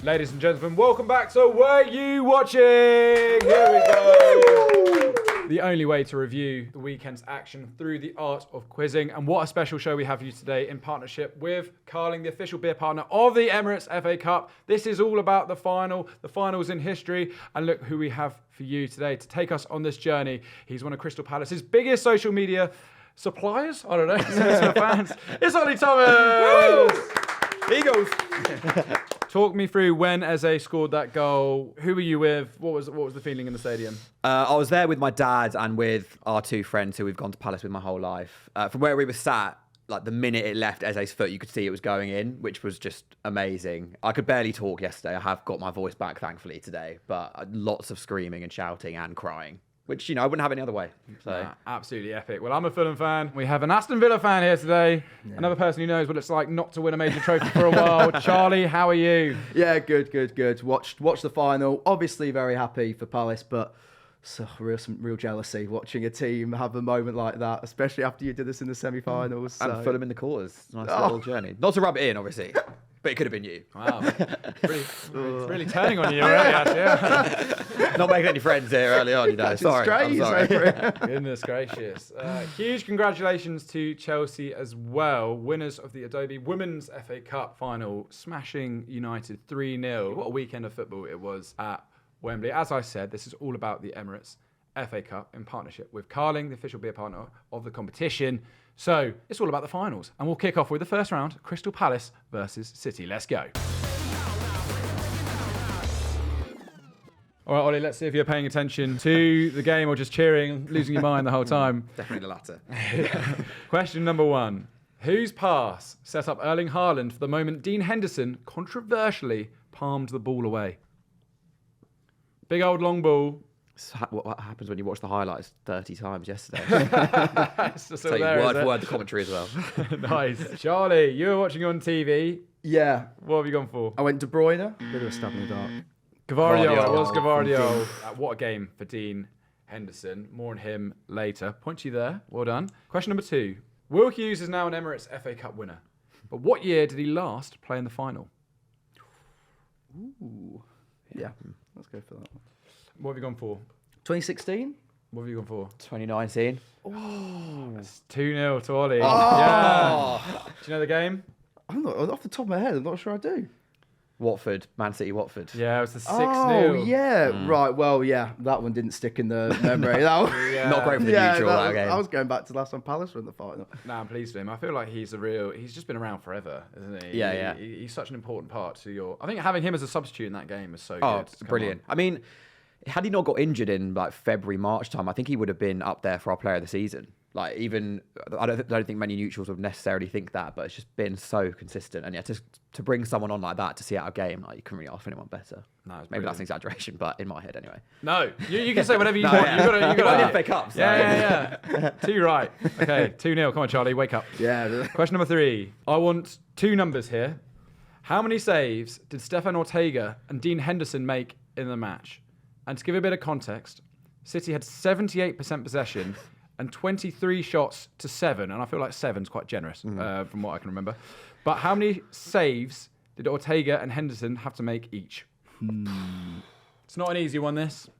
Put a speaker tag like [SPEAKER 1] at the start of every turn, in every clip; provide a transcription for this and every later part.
[SPEAKER 1] Ladies and gentlemen, welcome back to Were You Watching? Here we go. The only way to review the weekend's action through the art of quizzing. And what a special show we have for you today in partnership with Carling, the official beer partner of the Emirates FA Cup. This is all about the finals in history. And look who we have for you today to take us on this journey. He's one of Crystal Palace's biggest social media suppliers. I don't know. Fans. It's Ollie Thomas.
[SPEAKER 2] Eagles.
[SPEAKER 1] Talk me through when Eze scored that goal. Who were you with? What was the feeling in the stadium?
[SPEAKER 2] I was there with my dad and with our two friends who we've gone to Palace with my whole life. From where we were sat, like the minute it left Eze's foot, you could see it was going in, which was just amazing. I could barely talk yesterday. I have got my voice back, thankfully, today. But lots of screaming and shouting and crying, which, I wouldn't have any other way. So
[SPEAKER 1] Absolutely epic. Well, I'm a Fulham fan. We have an Aston Villa fan here today. Yeah. Another person who knows what it's like not to win a major trophy for a while. Charlie, how are you?
[SPEAKER 3] Yeah, good. Watched the final. Obviously very happy for Palace, but some real jealousy watching a team have a moment like that, especially after you did this in the semi-finals.
[SPEAKER 2] And Fulham in the quarters. Nice little journey. Not to rub it in, obviously. But it could have been you.
[SPEAKER 1] Wow. It's really turning on you already, actually.
[SPEAKER 2] Not making any friends here early on, Sorry. I'm sorry.
[SPEAKER 1] Goodness gracious. Huge congratulations to Chelsea as well. Winners of the Adobe Women's FA Cup final, smashing United 3-0. What a weekend of football it was at Wembley. As I said, this is all about the Emirates FA Cup in partnership with Carling, the official beer partner of the competition. So it's all about the finals. And we'll kick off with the first round, Crystal Palace versus City. Let's go. All right, Ollie, let's see if you're paying attention to the game or just cheering, losing your mind the whole time.
[SPEAKER 2] Definitely the latter.
[SPEAKER 1] Question number 1. Whose pass set up Erling Haaland for the moment Dean Henderson controversially palmed the ball away? Big old long ball.
[SPEAKER 2] What happens when you watch the highlights 30 times yesterday?
[SPEAKER 1] It's just
[SPEAKER 2] Tell you
[SPEAKER 1] there,
[SPEAKER 2] word for word the commentary as well.
[SPEAKER 1] Nice. Charlie, you were watching on TV.
[SPEAKER 3] Yeah.
[SPEAKER 1] What have you gone for?
[SPEAKER 3] I went De Bruyne. Bit of a stab in the dark.
[SPEAKER 1] Guardiola. It was Guardiola. What a game for Dean Henderson. More on him later. Point to you there. Well done. Question number 2. Will Hughes is now an Emirates FA Cup winner. But what year did he last play in the final?
[SPEAKER 3] Ooh. Yeah. Let's go for that one.
[SPEAKER 1] What have you gone for?
[SPEAKER 3] 2016?
[SPEAKER 1] What have you gone for?
[SPEAKER 2] 2019.
[SPEAKER 1] Oh, it's 2-0 to Ollie.
[SPEAKER 3] Oh.
[SPEAKER 1] Yeah. Do you know the game?
[SPEAKER 3] I'm not, off the top of my head, I'm not sure I do.
[SPEAKER 2] Watford, Man City, Watford.
[SPEAKER 1] Yeah, it was the 6-0.
[SPEAKER 3] Oh, yeah. Right, well, yeah, that one didn't stick in the memory. That one,
[SPEAKER 2] Not great for the neutral, that game.
[SPEAKER 3] I was going back to last time Palace were in the final.
[SPEAKER 1] No, I'm pleased for him. I feel like he's just been around forever, isn't he?
[SPEAKER 2] Yeah.
[SPEAKER 1] He's such an important part to your... I think having him as a substitute in that game is so good.
[SPEAKER 2] Oh, brilliant. I mean, had he not got injured in like February, March time, I think he would have been up there for our player of the season. Like even, I don't think many neutrals would necessarily think that, but it's just been so consistent. And yeah, to bring someone on like that to see out a game, like you couldn't really ask for anyone better.
[SPEAKER 1] No,
[SPEAKER 2] maybe that's an exaggeration, but in my head anyway.
[SPEAKER 1] No, you can say whatever you want.
[SPEAKER 2] Yeah.
[SPEAKER 1] You got
[SPEAKER 2] FA Cup. So.
[SPEAKER 1] Yeah. 2 right. Okay, 2-0. Come on, Charlie, wake up.
[SPEAKER 3] Yeah.
[SPEAKER 1] Question number 3. I want 2 numbers here. How many saves did Stefan Ortega and Dean Henderson make in the match? And to give a bit of context, City had 78% possession and 23 shots to 7. And I feel like 7's quite generous from what I can remember. But how many saves did Ortega and Henderson have to make each? It's not an easy one, this.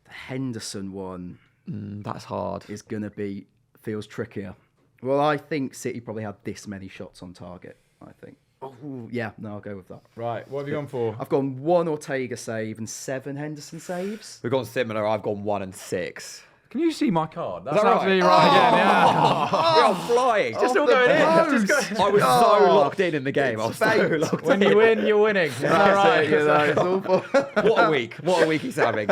[SPEAKER 3] The Henderson one
[SPEAKER 2] That's hard.
[SPEAKER 3] is going to feels trickier. Well, I think City probably had this many shots on target, I think. Oh, yeah, no, I'll go with that.
[SPEAKER 1] Right, what have you gone for?
[SPEAKER 3] I've gone 1 Ortega save and 7 Henderson saves.
[SPEAKER 2] We've gone similar. I've gone 1 and 6.
[SPEAKER 1] Can you see my card? That's
[SPEAKER 2] Is that right?
[SPEAKER 1] absolutely right again, yeah.
[SPEAKER 2] We are flying.
[SPEAKER 1] Just all going in.
[SPEAKER 2] I was so locked in the game. I was so locked
[SPEAKER 1] When you win, you're winning. Is that right?
[SPEAKER 3] It's awful.
[SPEAKER 2] What a week. What a week he's having.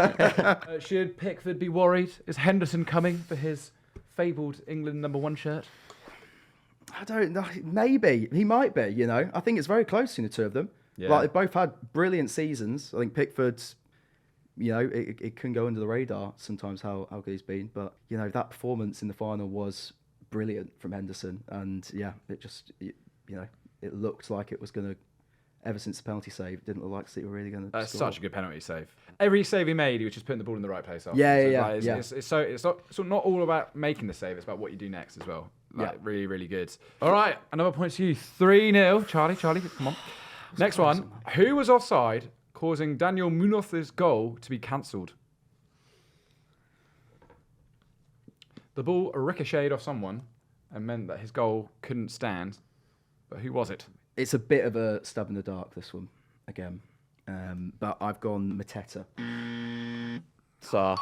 [SPEAKER 1] Should Pickford be worried? Is Henderson coming for his fabled England #1 shirt?
[SPEAKER 3] I don't know. Maybe. He might be, I think it's very close between the two of them.
[SPEAKER 1] Yeah.
[SPEAKER 3] Like, they've both had brilliant seasons. I think Pickford's, it can go under the radar sometimes how good he's been. But, that performance in the final was brilliant from Henderson. And, yeah, it looked like it was going to, ever since the penalty save, it didn't look like City were really going to
[SPEAKER 1] That's
[SPEAKER 3] score.
[SPEAKER 1] such a good penalty save. Every save he made, he was just putting the ball in the right place. After.
[SPEAKER 3] Yeah.
[SPEAKER 1] It's not all about making the save. It's about what you do next as well. Really, really good. All right, another point to you. 3-0. Charlie, come on. Next one. Who was offside causing Daniel Munoz's goal to be cancelled? The ball ricocheted off someone and meant that his goal couldn't stand. But who was it?
[SPEAKER 3] It's a bit of a stab in the dark, this one, again. But I've gone Mateta.
[SPEAKER 2] So,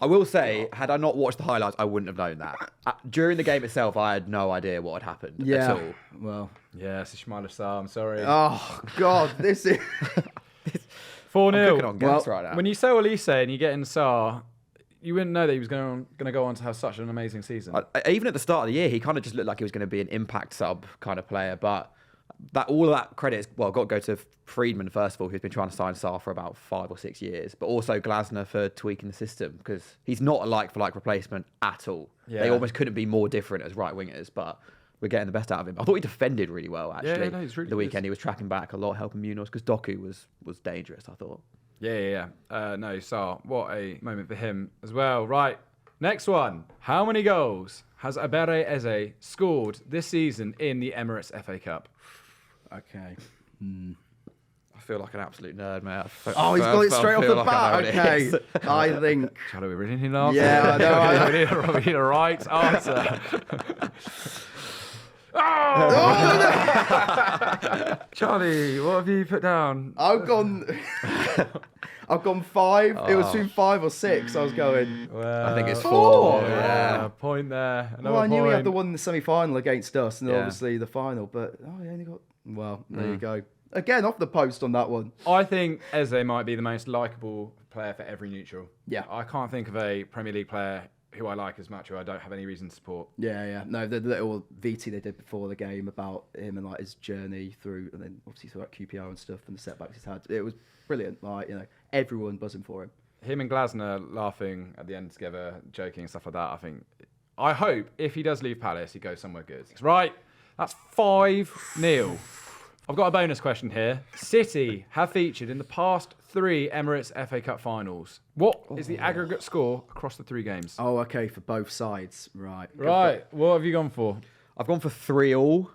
[SPEAKER 2] I will say, had I not watched the highlights, I wouldn't have known that. During the game itself, I had no idea what had happened at all.
[SPEAKER 3] Well.
[SPEAKER 1] Yes, Ismail Assar, I'm sorry.
[SPEAKER 3] Oh, God, this is...
[SPEAKER 1] 4-0.
[SPEAKER 2] Cooking on gas right now.
[SPEAKER 1] When you sell Elise and you get in Sarr, you wouldn't know that he was going to go on to have such an amazing season.
[SPEAKER 2] Even at the start of the year, he kind of just looked like he was going to be an impact sub kind of player. But all of that credit is, got to go to Friedman, first of all, who's been trying to sign Sarr for about 5 or 6 years. But also Glasner for tweaking the system, because he's not a like-for-like replacement at all.
[SPEAKER 1] Yeah.
[SPEAKER 2] They almost couldn't be more different as right-wingers, but we're getting the best out of him. I thought he defended really well, actually.
[SPEAKER 1] no, he's really
[SPEAKER 2] the
[SPEAKER 1] good.
[SPEAKER 2] weekend, he was tracking back a lot, helping Munoz, because Doku was dangerous, I thought.
[SPEAKER 1] Yeah. No, Sarr, what a moment for him as well. Right, next one. How many goals has Eberechi scored this season in the Emirates FA Cup?
[SPEAKER 3] Okay.
[SPEAKER 2] I feel like an absolute nerd, mate.
[SPEAKER 3] He's got it straight off the bat. Okay. I think...
[SPEAKER 1] Charlie, we really need an answer.
[SPEAKER 3] Yeah, I know.
[SPEAKER 1] We need a right answer. Charlie, what have you put down?
[SPEAKER 3] I've gone 5. It was between 5 or 6. I was going.
[SPEAKER 1] Well,
[SPEAKER 2] I think it's 4.
[SPEAKER 3] Four.
[SPEAKER 2] Yeah.
[SPEAKER 1] Point there.
[SPEAKER 3] Well, I knew
[SPEAKER 1] point.
[SPEAKER 3] he had the one in the semi-final against us, and then
[SPEAKER 1] Yeah.
[SPEAKER 3] obviously the final. But he only got. Well, there you go. Again, off the post on that one.
[SPEAKER 1] I think Eze might be the most likeable player for every neutral.
[SPEAKER 3] Yeah.
[SPEAKER 1] I can't think of a Premier League player who I like as much, who I don't have any reason to support.
[SPEAKER 3] Yeah. No, the little VT they did before the game about him and like his journey through, and then obviously throughout QPR and stuff and the setbacks he's had. It was brilliant. Like, everyone buzzing for him.
[SPEAKER 1] Him and Glasner laughing at the end together, joking and stuff like that. I hope if he does leave Palace, he goes somewhere good. Right, that's 5-0. I've got a bonus question here. City have featured in the past 3 Emirates FA Cup finals. What is the aggregate score across the 3 games?
[SPEAKER 3] Oh, okay, for both sides. Right.
[SPEAKER 1] Right, what have you gone for?
[SPEAKER 2] I've gone for 3-3.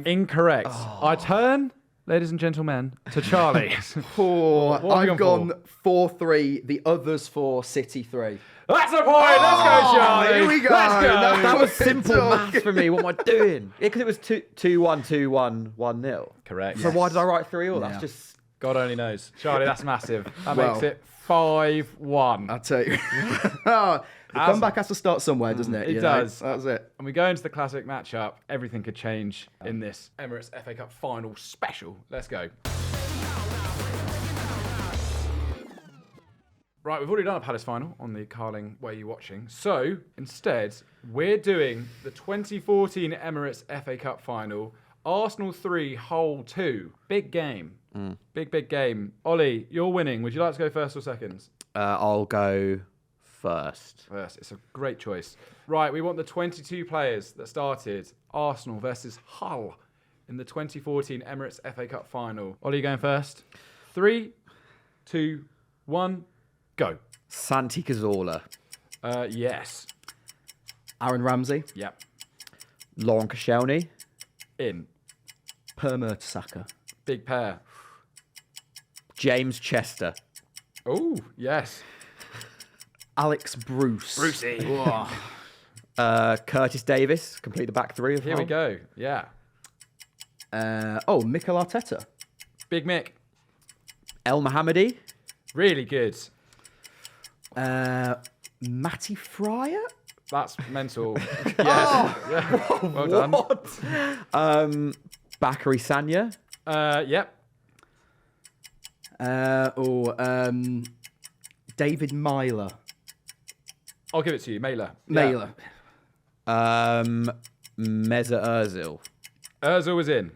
[SPEAKER 1] Incorrect. I turn, ladies and gentlemen, to Charlie. What have you
[SPEAKER 3] I've
[SPEAKER 1] gone
[SPEAKER 3] gone 4-3. The others 4, City 3.
[SPEAKER 1] That's the point. Let's go, Charlie.
[SPEAKER 3] Here we go.
[SPEAKER 1] Let's go.
[SPEAKER 2] That was simple
[SPEAKER 3] Talk.
[SPEAKER 2] maths for me. What am I doing? Yeah, because it was 2-1, 2-1, 1-0.
[SPEAKER 1] Correct.
[SPEAKER 2] So why did I write 3-3?
[SPEAKER 3] Yeah.
[SPEAKER 2] That's just...
[SPEAKER 1] God only knows. Charlie, that's massive. That
[SPEAKER 3] Well,
[SPEAKER 1] makes it 5-1.
[SPEAKER 3] I'll tell you. The comeback has to start somewhere, doesn't it?
[SPEAKER 1] It
[SPEAKER 3] You know?
[SPEAKER 1] does.
[SPEAKER 3] That's it.
[SPEAKER 1] And we go into the classic matchup. Everything could change in this Emirates FA Cup final special. Let's go. Right, we've already done a Palace final on the Carling Where You Watching. So, instead, we're doing the 2014 Emirates FA Cup final. Arsenal 3, Hull 2. Big game. Big game. Ollie, you're winning. Would you like to go first or second?
[SPEAKER 2] I'll go first.
[SPEAKER 1] First. It's a great choice. Right, we want the 22 players that started Arsenal versus Hull in the 2014 Emirates FA Cup final. Ollie, you going first? 3, 2, 1, go.
[SPEAKER 2] Santi Cazorla.
[SPEAKER 1] Yes.
[SPEAKER 3] Aaron Ramsey.
[SPEAKER 1] Yep.
[SPEAKER 2] Lauren Koscielny.
[SPEAKER 1] In.
[SPEAKER 3] Per Mertesacker.
[SPEAKER 1] Big pair.
[SPEAKER 2] James Chester.
[SPEAKER 1] Oh, yes.
[SPEAKER 3] Alex Bruce.
[SPEAKER 1] Brucey.
[SPEAKER 2] Curtis Davis. Complete the back 3 of
[SPEAKER 1] Here we
[SPEAKER 2] Hull.
[SPEAKER 1] go. Yeah.
[SPEAKER 3] Mikel Arteta.
[SPEAKER 1] Big Mick.
[SPEAKER 2] El Mohammadi.
[SPEAKER 1] Really good.
[SPEAKER 3] Matty Fryer.
[SPEAKER 1] That's mental. Yes. Yeah. Well done.
[SPEAKER 2] Bakary Sanya.
[SPEAKER 1] Yep.
[SPEAKER 3] David Myler.
[SPEAKER 1] I'll give it to you. Mailer.
[SPEAKER 3] Mailer.
[SPEAKER 2] Meza Ozil.
[SPEAKER 1] Ozil was in.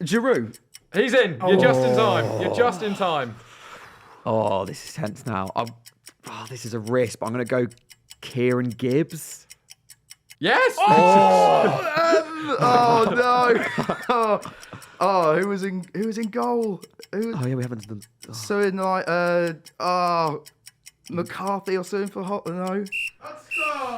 [SPEAKER 3] Giroud.
[SPEAKER 1] He's in. You're just in time. You're just in time.
[SPEAKER 2] Oh, this is tense now. This is a risk, but I'm going to go Kieran Gibbs.
[SPEAKER 1] Yes.
[SPEAKER 3] No. Who was in goal?
[SPEAKER 2] Oh, yeah, we haven't done...
[SPEAKER 3] So in like McCarthy or something for Hot? No.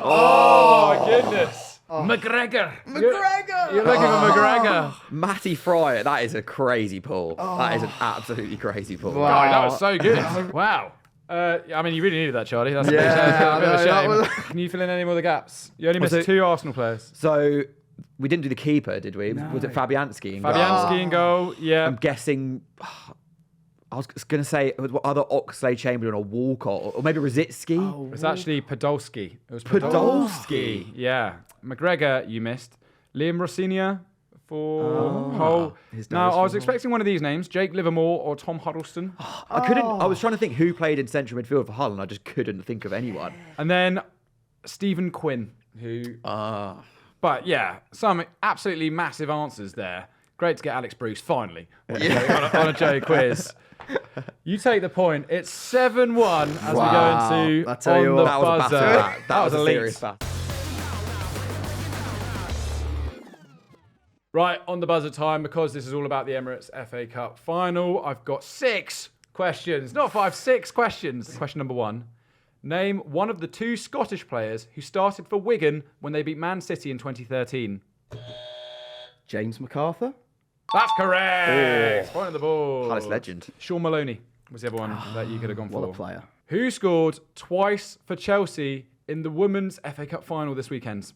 [SPEAKER 1] Oh my goodness. McGregor.
[SPEAKER 3] McGregor!
[SPEAKER 1] You're looking for McGregor.
[SPEAKER 2] Matty Fryer, that is a crazy pull. That is an absolutely crazy pull.
[SPEAKER 3] Wow.
[SPEAKER 1] God, that was so good. Wow. I mean, you really needed that, Charlie. That's a bit
[SPEAKER 3] Yeah,
[SPEAKER 1] of a
[SPEAKER 3] I know,
[SPEAKER 1] shame. Can you fill in any more of the gaps? You only missed 2 Arsenal players.
[SPEAKER 2] So we didn't do the keeper, did we?
[SPEAKER 3] No.
[SPEAKER 2] Was it Fabianski? in goal?
[SPEAKER 1] Fabianski in goal. Yeah.
[SPEAKER 2] I'm guessing. I was going to say either Oxlade Chamberlain or Walcott, or maybe Rosicki.
[SPEAKER 1] It's actually Podolski. It was
[SPEAKER 2] Podolski.
[SPEAKER 1] Yeah. McGregor, you missed. Liam Rossinia for Hull. Now, I was expecting one of these names, Jake Livermore or Tom Huddleston.
[SPEAKER 2] I couldn't. I was trying to think who played in central midfield for Hull, and I just couldn't think of anyone.
[SPEAKER 1] And then Stephen Quinn, who... But yeah, some absolutely massive answers there. Great to get Alex Bruce, finally, on a Joe quiz. You take the point. It's 7-1 as we go into
[SPEAKER 3] I tell you
[SPEAKER 1] on the
[SPEAKER 3] what,
[SPEAKER 2] That was a
[SPEAKER 1] buzzer.
[SPEAKER 2] battle. That was a
[SPEAKER 1] elite.
[SPEAKER 2] serious battle.
[SPEAKER 1] Right, on the buzzer time, because this is all about the Emirates FA Cup final. I've got 6 questions. Not 5, 6 questions. Question number 1. Name one of the 2 Scottish players who started for Wigan when they beat Man City in 2013.
[SPEAKER 3] James MacArthur?
[SPEAKER 1] That's correct. Point on the board.
[SPEAKER 2] Palace legend.
[SPEAKER 1] Sean Maloney was the other one that you could have gone for.
[SPEAKER 3] What a player.
[SPEAKER 1] Who scored twice for Chelsea in the Women's FA Cup final this weekend?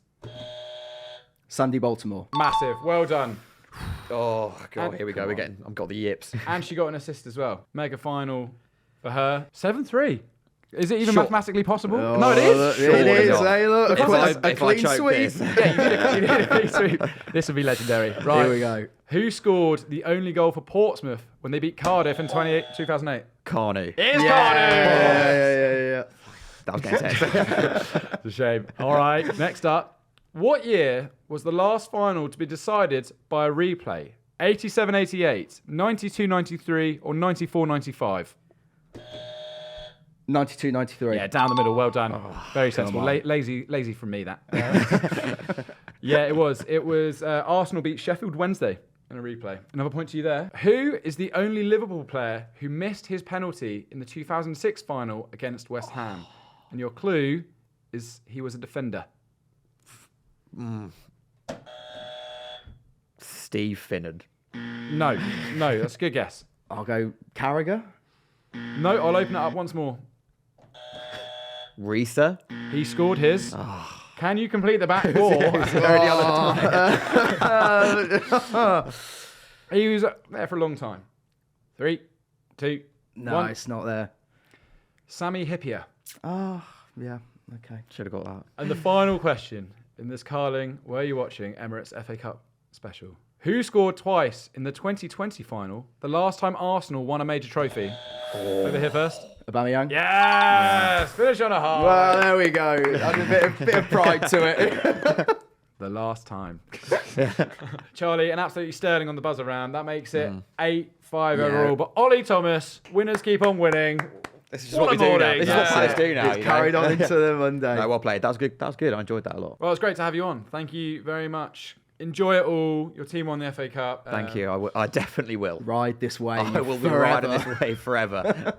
[SPEAKER 3] Sandy Baltimore.
[SPEAKER 1] Massive. Well done.
[SPEAKER 2] Oh god, here we go. I've got the yips.
[SPEAKER 1] And she got an assist as well. Mega final for her. 7-3. Is it even
[SPEAKER 2] Sure.
[SPEAKER 1] mathematically possible? No, it is.
[SPEAKER 3] It is.
[SPEAKER 2] not.
[SPEAKER 3] Hey, look,
[SPEAKER 2] If I-
[SPEAKER 3] a
[SPEAKER 2] if I
[SPEAKER 3] clean
[SPEAKER 2] choke
[SPEAKER 3] sweep.
[SPEAKER 2] this.
[SPEAKER 1] Yeah, you need a clean sweep. This would be legendary. Right.
[SPEAKER 3] Here we go.
[SPEAKER 1] Who scored the only goal for Portsmouth when they beat Cardiff in 2008?
[SPEAKER 2] Carney.
[SPEAKER 1] It is Cardiff!
[SPEAKER 3] Yeah.
[SPEAKER 2] That was getting tense.
[SPEAKER 1] It's a shame. All right, next up. What year was the last final to be decided by a replay? 87-88, 92-93, or 94-95?
[SPEAKER 3] 92-93.
[SPEAKER 1] Yeah, down the middle. Well done. Very sensible. Lazy from me, that. Yeah, it was. It was Arsenal beat Sheffield Wednesday in a replay. Another point to you there. Who is the only Liverpool player who missed his penalty in the 2006 final against West Ham? And your clue is he was a defender.
[SPEAKER 2] Steve Finnan.
[SPEAKER 1] No, that's a good guess.
[SPEAKER 3] I'll go Carragher.
[SPEAKER 1] No, I'll open it up once more.
[SPEAKER 2] Risa.
[SPEAKER 1] He scored his. Can you complete the back four? He was there for a long time. 3, 2,
[SPEAKER 3] No,
[SPEAKER 1] 1.
[SPEAKER 3] it's not there.
[SPEAKER 1] Sammy Hippier.
[SPEAKER 3] Oh, yeah. Okay.
[SPEAKER 2] Should have got that.
[SPEAKER 1] And the final question in this Carling, were you watching Emirates FA Cup special? Who scored twice in the 2020 final, the last time Arsenal won a major trophy? Over here first.
[SPEAKER 3] Aubameyang?
[SPEAKER 1] Yes! Finish on a high.
[SPEAKER 3] Well, there we go. Add a bit of pride to it.
[SPEAKER 1] The last time. Charlie, an absolutely sterling on the buzzer round. That makes it 8-5 overall. But Ollie Thomas, winners keep on winning.
[SPEAKER 2] This is just what we do now. This is what Palace do now.
[SPEAKER 3] It's carried on into the Monday.
[SPEAKER 2] No, well played. That was good. That was good. I enjoyed that a lot.
[SPEAKER 1] Well, it's great to have you on. Thank you very much. Enjoy it all. Your team won the FA Cup.
[SPEAKER 2] Thank you. I definitely will.
[SPEAKER 3] Ride this way.
[SPEAKER 2] I will be
[SPEAKER 3] forever.
[SPEAKER 2] riding this way forever.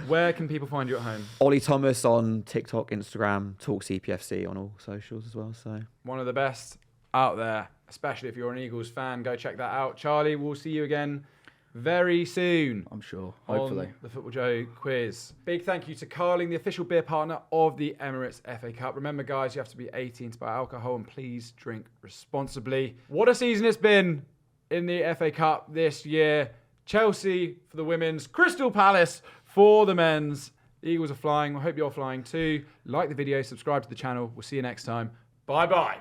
[SPEAKER 1] Where can people find you at home?
[SPEAKER 2] Ollie Thomas on TikTok, Instagram, Talk CPFC on all socials as well. So
[SPEAKER 1] One of the best out there, especially if you're an Eagles fan. Go check that out. Charlie, we'll see you again very soon.
[SPEAKER 3] I'm sure. Hopefully.
[SPEAKER 1] On the FootballJOE quiz. Big thank you to Carling, the official beer partner of the Emirates FA Cup. Remember, guys, you have to be 18 to buy alcohol, and please drink responsibly. What a season it's been in the FA Cup this year. Chelsea for the women's, Crystal Palace for the men's. The Eagles are flying. I hope you're flying too. Like the video, subscribe to the channel. We'll see you next time. Bye-bye.